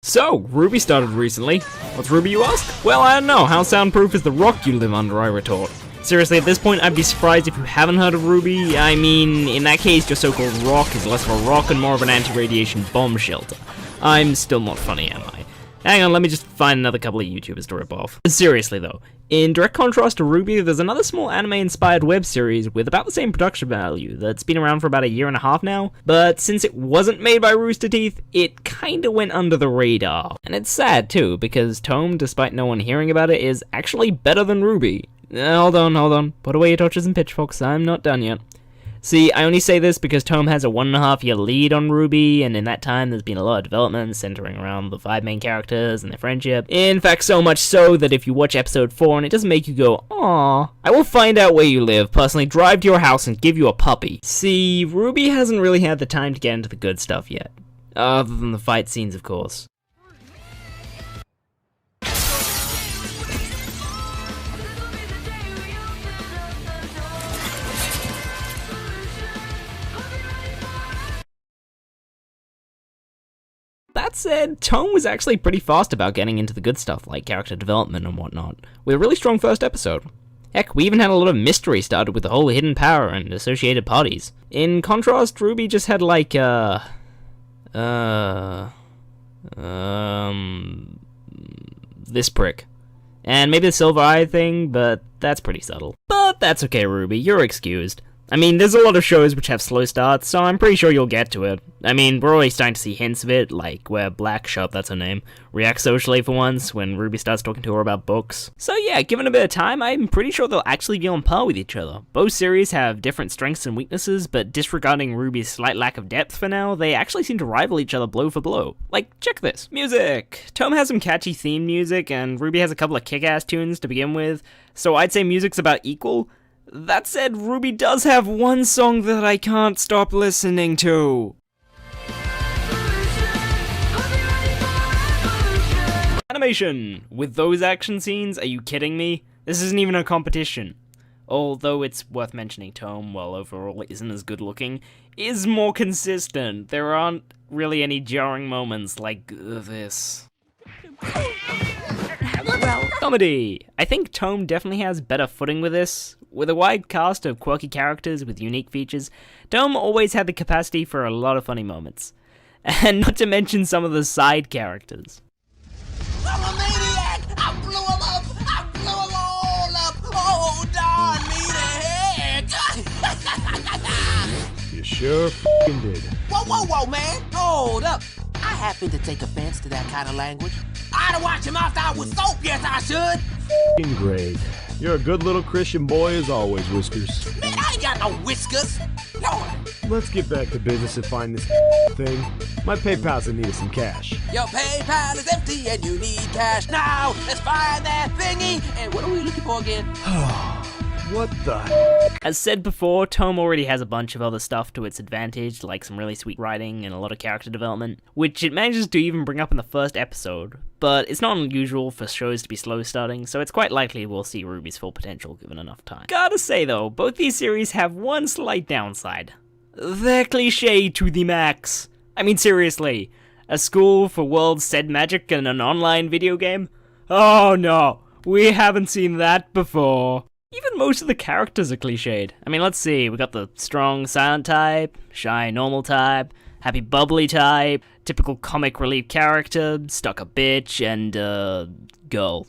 So, Rwby started recently. What's Rwby, you ask? Well, I don't know. How soundproof is the rock you live under, I retort. Seriously, at this point, I'd be surprised if you haven't heard of Rwby. I mean, in that case, your so-called rock is less of a rock and more of an anti-radiation bomb shelter. I'm still not funny, am I? Hang on, let me just find another couple of YouTubers to rip off. Seriously though, in direct contrast to Rwby, there's another small anime-inspired web series with about the same production value that's been around for about a year and a half now, but since it wasn't made by Rooster Teeth, it kinda went under the radar. And it's sad too, because Tome, despite no one hearing about it, is actually better than Rwby. Hold on, put away your torches and pitchforks, I'm not done yet. See, I only say this because Tome has a 1.5 year lead on Rwby, and in that time there's been a lot of development centering around the 5 main characters and their friendship. In fact, so much so that if you watch episode 4 and it doesn't make you go, aww, I will find out where you live, personally drive to your house and give you a puppy. See, Rwby hasn't really had the time to get into the good stuff yet. Other than the fight scenes, of course. That said, Tome was actually pretty fast about getting into the good stuff, like character development and whatnot, with a really strong first episode. Heck, we even had a lot of mystery started with the whole hidden power and associated parties. In contrast, Rwby just had like, this prick. And maybe the silver eye thing, but that's pretty subtle. But that's okay, Rwby, you're excused. I mean, there's a lot of shows which have slow starts, so I'm pretty sure you'll get to it. I mean, we're already starting to see hints of it, like where Black Shop, that's her name, reacts socially for once when Rwby starts talking to her about books. So yeah, given a bit of time, I'm pretty sure they'll actually be on par with each other. Both series have different strengths and weaknesses, but disregarding Rwby's slight lack of depth for now, they actually seem to rival each other blow for blow. Like, check this. Music! Tome has some catchy theme music, and Rwby has a couple of kick-ass tunes to begin with, so I'd say music's about equal. That said, Rwby does have one song that I can't stop listening to. Animation! With those action scenes, are you kidding me? This isn't even a competition. Although it's worth mentioning Tome, while overall isn't as good looking, is more consistent. There aren't really any jarring moments like this. Well, comedy! I think Tome definitely has better footing with this. With a wide cast of quirky characters with unique features, Tome always had the capacity for a lot of funny moments. And not to mention some of the side characters. I'm a maniac! I blew him up! I blew them all up! Oh, darn me the heck! You sure f***ing did. Whoa, man! Hold up! I happen to take offense to that kind of language. I'd have washed your mouth out with soap, yes I should! F***ing great. You're a good little Christian boy as always, Whiskers. Man, I ain't got no whiskers! Lord! Let's get back to business and find this thing. My PayPal's in need of some cash. Your PayPal is empty and you need cash now! Let's find that thingy! And what are we looking for again? What the heck? As said before, Tome already has a bunch of other stuff to its advantage, like some really sweet writing and a lot of character development, which it manages to even bring up in the first episode, but it's not unusual for shows to be slow starting, so it's quite likely we'll see Rwby's full potential given enough time. Gotta say though, both these series have one slight downside. They're cliché to the max. I mean seriously, a school for worlds said magic and an online video game? Oh no, we haven't seen that before. Even most of the characters are cliched. I mean, let's see, we got the strong silent type, shy normal type, happy bubbly type, typical comic relief character, stuck a bitch, and girl.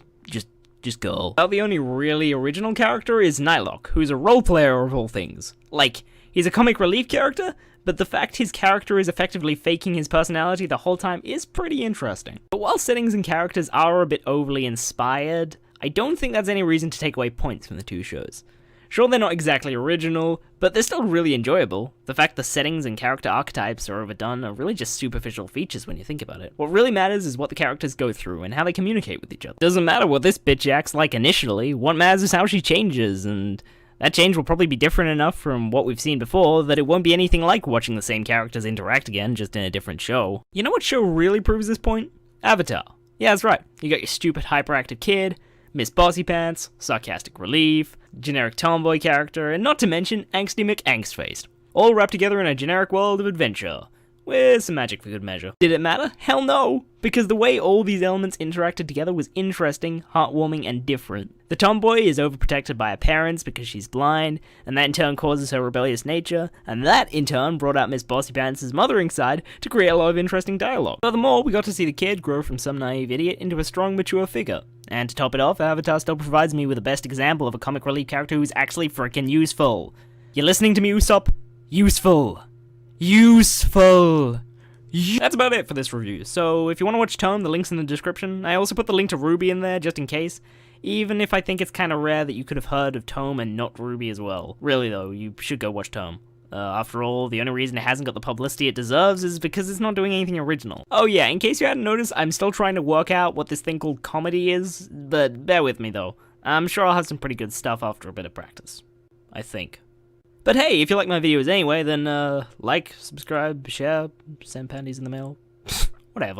Just girl. Well, the only really original character is Nylock, who's a role player of all things. Like, he's a comic relief character, but the fact his character is effectively faking his personality the whole time is pretty interesting. But while settings and characters are a bit overly inspired, I don't think that's any reason to take away points from the two shows. Sure, they're not exactly original, but they're still really enjoyable. The fact the settings and character archetypes are overdone are really just superficial features when you think about it. What really matters is what the characters go through and how they communicate with each other. Doesn't matter what this bitch acts like initially, what matters is how she changes, and that change will probably be different enough from what we've seen before that it won't be anything like watching the same characters interact again, just in a different show. You know what show really proves this point? Avatar. Yeah, that's right. You got your stupid hyperactive kid, Miss Bossy Pants, sarcastic relief, generic tomboy character, and not to mention angsty McAngstface, all wrapped together in a generic world of adventure. with some magic for good measure. Did it matter? Hell no! Because the way all these elements interacted together was interesting, heartwarming, and different. The tomboy is overprotected by her parents because she's blind, and that in turn causes her rebellious nature, and that in turn brought out Miss Bossy Pants' mothering side to create a lot of interesting dialogue. Furthermore, we got to see the kid grow from some naive idiot into a strong, mature figure. And to top it off, Avatar still provides me with the best example of a comic relief character who's actually freaking useful. You listening to me, Usopp? Useful. Useful. That's about it for this review. So if you want to watch Tome, the link's in the description. I also put the link to Rwby in there just in case, even if I think it's kind of rare that you could have heard of Tome and not Rwby as well. Really though, you should go watch Tome. After all, the only reason it hasn't got the publicity it deserves is because it's not doing anything original. Oh yeah, in case you hadn't noticed, I'm still trying to work out what this thing called comedy is, but bear with me though. I'm sure I'll have some pretty good stuff after a bit of practice. I think. But hey, if you like my videos anyway, then like, subscribe, share, send panties in the mail, whatever.